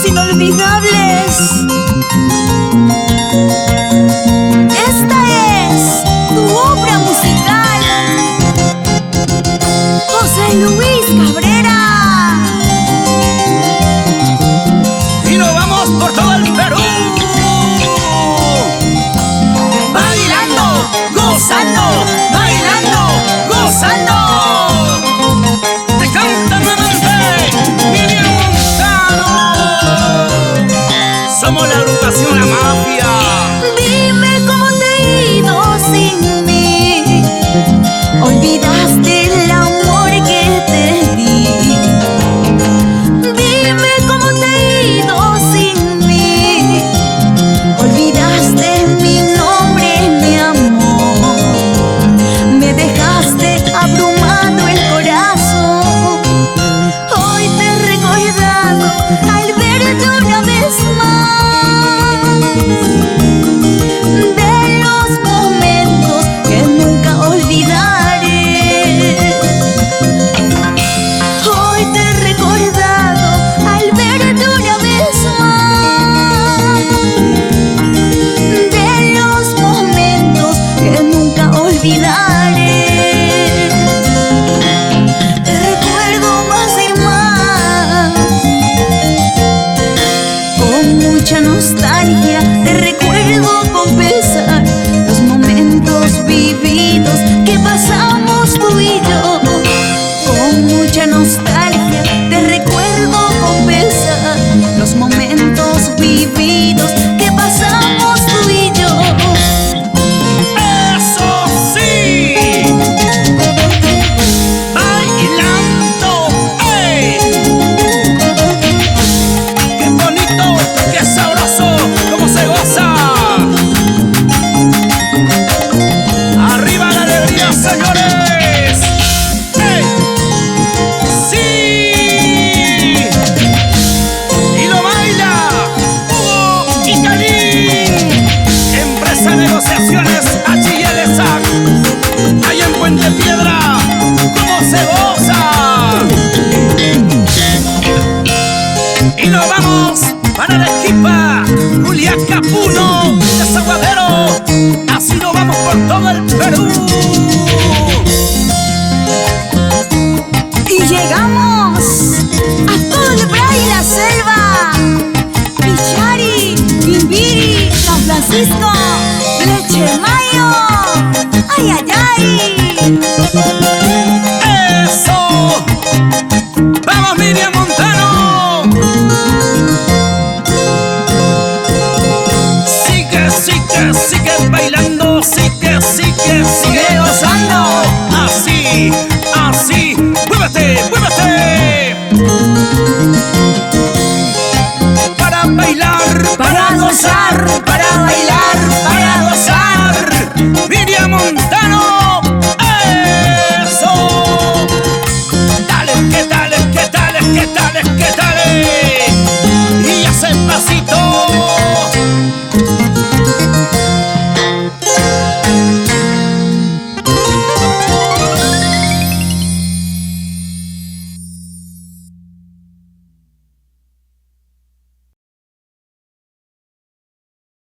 momentos inolvidables. Esta es tu obra musical, José Luis Cabrera. Y nos vamos por todo el Perú, bailando, gozando, bailando, gozando. Te canta nuevamente Miriam Montano. Somos la agrupación La Mafia. Dime cómo te he ido sin mí. Olvidaste el amor que te di. Dime cómo te he ido sin mí. Olvidaste mi nombre, mi amor. Me dejaste abrumado el corazón. Hoy te he recordado al verte una vez más, de los momentos que nunca olvidaré. Hoy te he recordado al verte una vez más, de los momentos que nunca olvidaré. Te recuerdo más y más, con mucha nostalgia. Te recuerdo con pesar los momentos vividos que pasamos tú y yo. Con mucha nostalgia te recuerdo con pesar los momentos vividos que pasamos tú y yo. ¡Eso sí! Bailando, ¡ey! ¡Qué bonito, qué sabroso, cómo se goza! ¡Arriba la alegría, señores! ¡Ey! ¡Sí! Y lo baila Hugo y Calín, Empresa de Negociaciones H&L SAC, allá en Puente Piedra. ¡Cómo se goza! Y nos vamos para Arequipa, Julián Capuno, Desaguadero. Así nos vamos por todo el Perú. Y llegamos a todo el Bray y la selva. Pichari, Quimbiri, San Francisco, Leche Mayo.